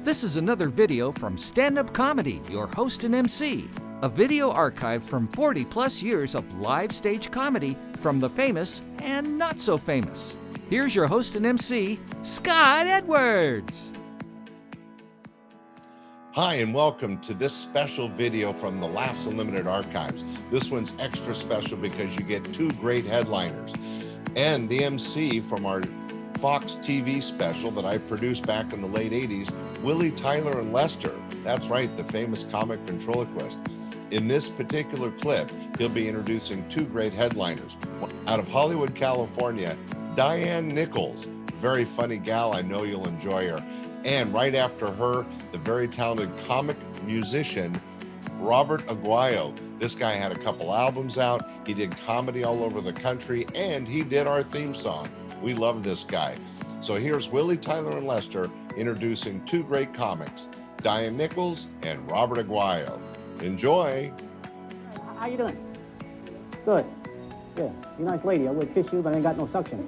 This is another video from Stand-Up Comedy, your host and MC. A video archive from 40 plus years of live stage comedy from the famous and not so famous. Here's your host and MC, Scott Edwards. Hi, and welcome to this special video from the Laughs Unlimited archives. This one's extra special because you get two great headliners and the MC from our Fox TV special that I produced back in the late 80s, Willie, Tyler, and Lester. That's right, the famous comic ventriloquist. In this particular clip, he'll be introducing two great headliners. Out of Hollywood, California, Diane Nichols, very funny gal, I know you'll enjoy her. And right after her, the very talented comic musician, Robert Aquayo. This guy had a couple albums out, he did comedy all over the country, and he did our theme song. We love this guy. So here's Willie, Tyler, and Lester introducing two great comics, Diane Nichols and Robert Aquayo. Enjoy. How you doing? Good. Yeah, you're a nice lady. I would kiss you, but I ain't got no suction.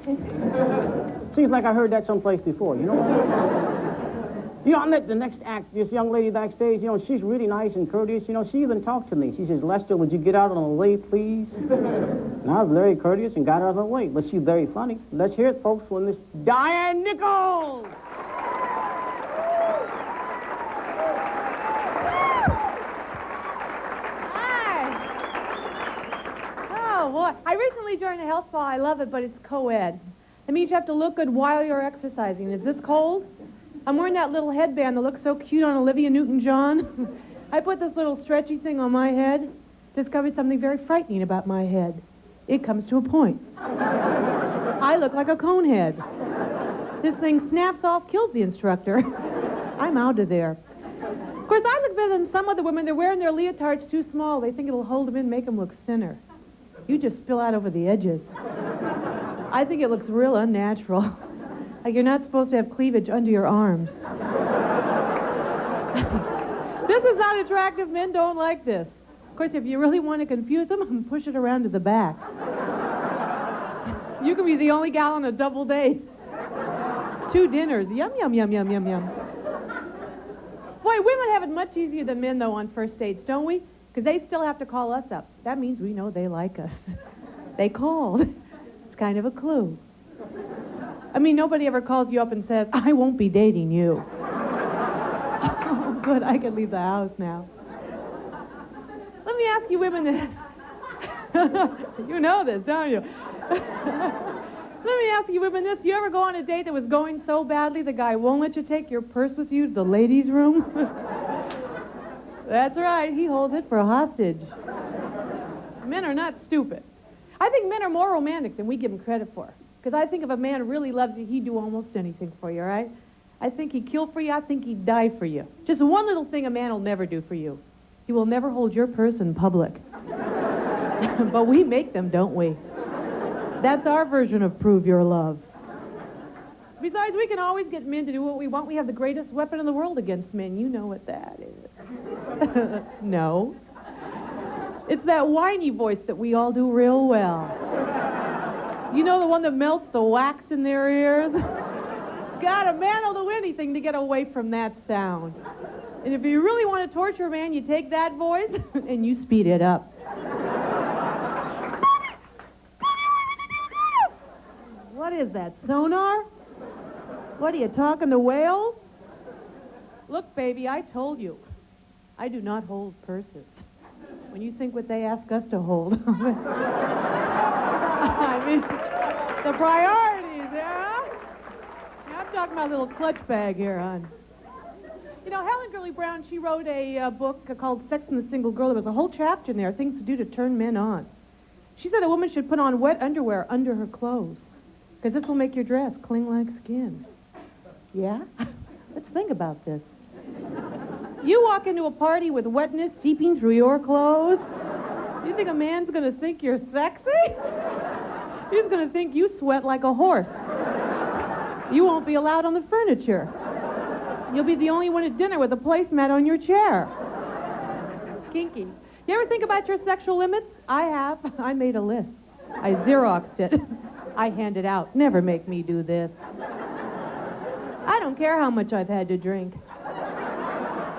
Seems like I heard that someplace before. You know what? You know, I met the next act, this young lady backstage, you know, she's really nice and courteous. You know, she even talked to me. She says, Lester, would you get out of the way, please? And I was very courteous and got out of the way, but she's very funny. Let's hear it, folks, when this Diane Nichols! Boy, I recently joined a health spa. I love it, but it's co-ed. That means you have to look good while you're exercising. Is this cold? I'm wearing that little headband that looks so cute on Olivia Newton-John. I put this little stretchy thing on my head. Discovered something very frightening about my head. It comes to a point. I look like a cone head. This thing snaps off, kills the instructor. I'm out of there. Of course, I look better than some other women. They're wearing their leotards too small. They think it'll hold them in, make them look thinner. You just spill out over the edges. I think it looks real unnatural. Like you're not supposed to have cleavage under your arms. This is not attractive. Men don't like this. Of course, if you really want to confuse them, push it around to the back. You can be the only gal on a double date. 2 dinners. Yum, yum, yum, yum, yum, yum. Boy, women have it much easier than men, though, on first dates, don't we? Because they still have to call us up. That means we know they like us. They called. It's kind of a clue. I mean, nobody ever calls you up and says, I won't be dating you. Oh, good, I can leave the house now. Let me ask you women this. You know this, don't you? Let me ask you women this. You ever go on a date that was going so badly the guy won't let you take your purse with you to the ladies' room? That's right, he holds it for a hostage. Men are not stupid. I think men are more romantic than we give them credit for. Because I think if a man really loves you, he'd do almost anything for you, all right? I think he'd kill for you, I think he'd die for you. Just one little thing a man will never do for you. He will never hold your purse in public. But we make them, don't we? That's our version of prove your love. Besides, we can always get men to do what we want. We have the greatest weapon in the world against men. You know what that is. No. It's that whiny voice that we all do real well. You know, the one that melts the wax in their ears? God, a man will do anything to get away from that sound. And if you really want to torture a man, you take that voice and you speed it up. What is that, sonar? What, are you talking to whales? Look, baby, I told you. I do not hold purses. When you think what they ask us to hold. I mean, the priorities, yeah? I'm talking about a little clutch bag here, hon. You know, Helen Gurley Brown, she wrote a book called Sex and the Single Girl. There was a whole chapter in there, things to do to turn men on. She said a woman should put on wet underwear under her clothes, because this will make your dress cling like skin. Yeah? Let's think about this. You walk into a party with wetness seeping through your clothes. You think a man's going to think you're sexy? He's going to think you sweat like a horse. You won't be allowed on the furniture. You'll be the only one at dinner with a placemat on your chair. Kinky. You ever think about your sexual limits? I have. I made a list. I Xeroxed it. I hand it out. Never make me do this. I don't care how much I've had to drink.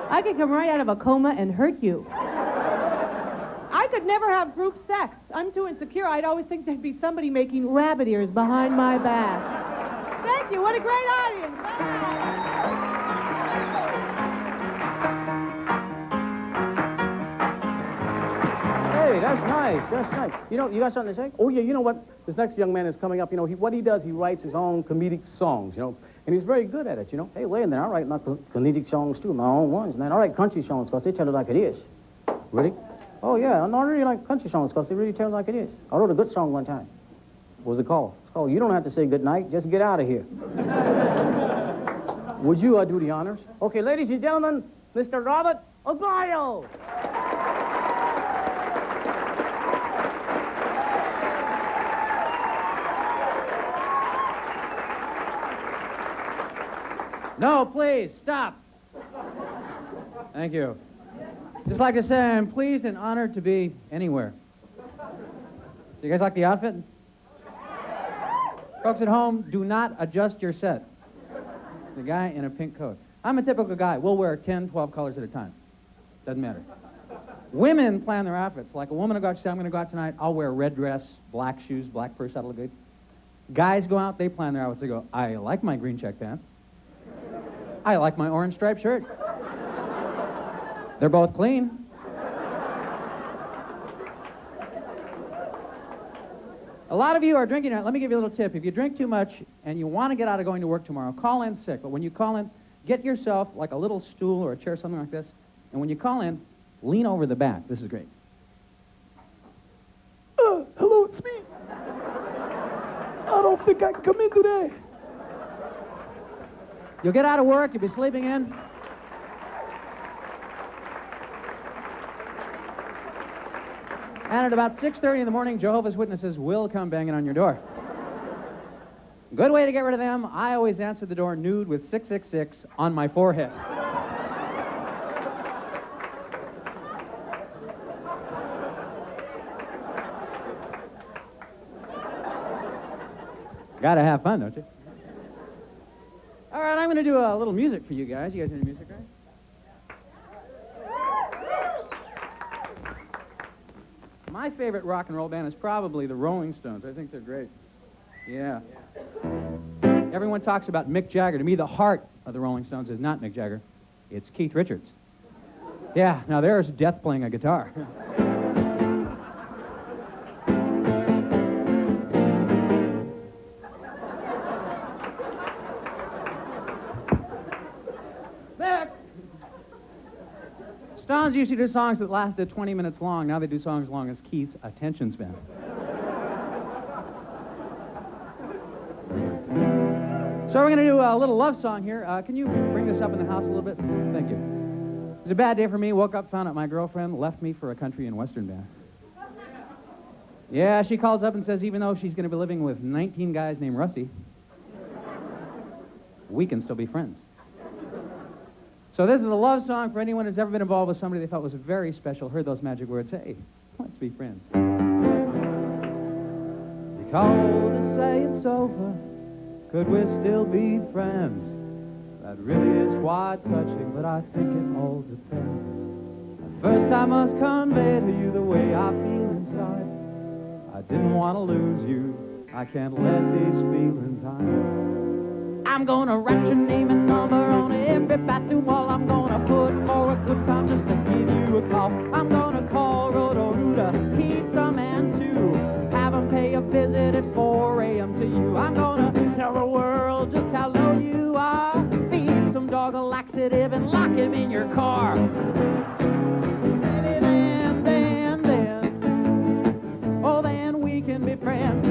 I could come right out of a coma and hurt you. I could never have group sex. I'm too insecure. I'd always think there'd be somebody making rabbit ears behind my back. Thank you. What a great audience. Hey, that's nice. That's nice. You know, you got something to say? Oh, yeah, you know what? This next young man is coming up. You know, what he does, he writes his own comedic songs, you know, and he's very good at it, you know. Hey, wait a minute, I write my comedic songs, too, my own ones, man. I write country songs because they tell it like it is. Really? Oh, yeah, I really like country songs because they really tell it like it is. I wrote a good song one time. What was it called? It's called You Don't Have to Say Goodnight, Just Get Out of Here. Would you do the honors? Okay, ladies and gentlemen, Mr. Robert Aquayo. No, please, stop. Thank you. Just like to say, I'm pleased and honored to be anywhere. So you guys like the outfit? Folks at home, do not adjust your set. The guy in a pink coat. I'm a typical guy. We'll wear 10, 12 colors at a time. Doesn't matter. Women plan their outfits. Like a woman will go out and say, I'm going to go out tonight. I'll wear a red dress, black shoes, black purse. That'll look good. Guys go out, they plan their outfits. They go, I like my green check pants. I like my orange striped shirt. They're both clean. A lot of you are drinking. Let me give you a little tip. If you drink too much and you want to get out of going to work tomorrow, call in sick. But when you call in, get yourself like a little stool or a chair, something like this. And when you call in, lean over the back. This is great. Hello, it's me. I don't think I can come in today. You'll get out of work, you'll be sleeping in. And at about 6:30 in the morning, Jehovah's Witnesses will come banging on your door. Good way to get rid of them. I always answer the door nude with 666 on my forehead. Gotta have fun, don't you? All right, I'm going to do a little music for you guys. You guys into music, right? My favorite rock and roll band is probably the Rolling Stones. I think they're great. Yeah. Everyone talks about Mick Jagger. To me, the heart of the Rolling Stones is not Mick Jagger. It's Keith Richards. Yeah, now there's Death playing a guitar. Stones used to do songs that lasted 20 minutes long. Now they do songs as long as Keith's attention span. So we're going to do a little love song here. Can you bring this up in the house a little bit? Thank you. It was a bad day for me. Woke up, found out my girlfriend left me for a country and western band. Yeah, she calls up and says even though she's going to be living with 19 guys named Rusty, we can still be friends. So this is a love song for anyone who's ever been involved with somebody they felt was very special, heard those magic words, hey, let's be friends. You called to say it's over, could we still be friends? That really is quite touching, but I think it all depends. At first I must convey to you the way I feel inside. I didn't want to lose you, I can't let these feelings hide. I'm gonna write your name and number on every bathroom wall. I'm gonna put for a good time just to give you a call. I'm gonna call Roto-Rooter, Pizza Man too. Have him pay a visit at 4 a.m. to you. I'm gonna tell the world just how low you are. Feed some dog a laxative and lock him in your car. Maybe then we can be friends.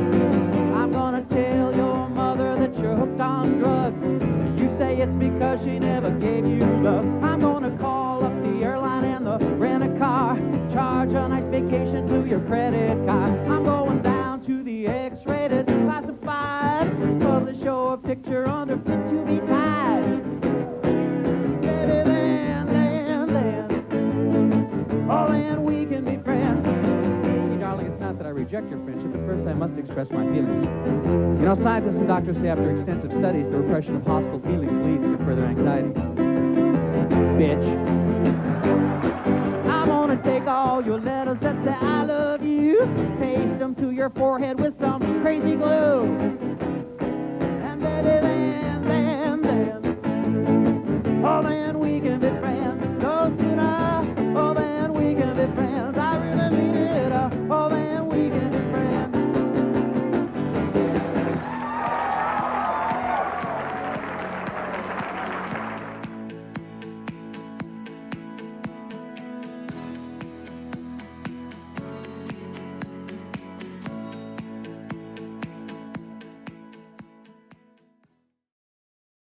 I'm gonna tell your mother that you're hooked on drugs. You say it's because she never gave you love. I'm gonna call up the airline and the rent-a-car. Charge a nice vacation to your credit card. I'm going down to the X-rated classified. Publish your picture under fit to be tied. Maybe then we can be friends. See, darling, it's not that I reject your friendship. At first, I must express my feelings. You know, scientists and doctors say after extensive studies, the repression of hostile feelings leads to further anxiety. Bitch. take all your letters that say I love you, paste them to your forehead with some crazy glue.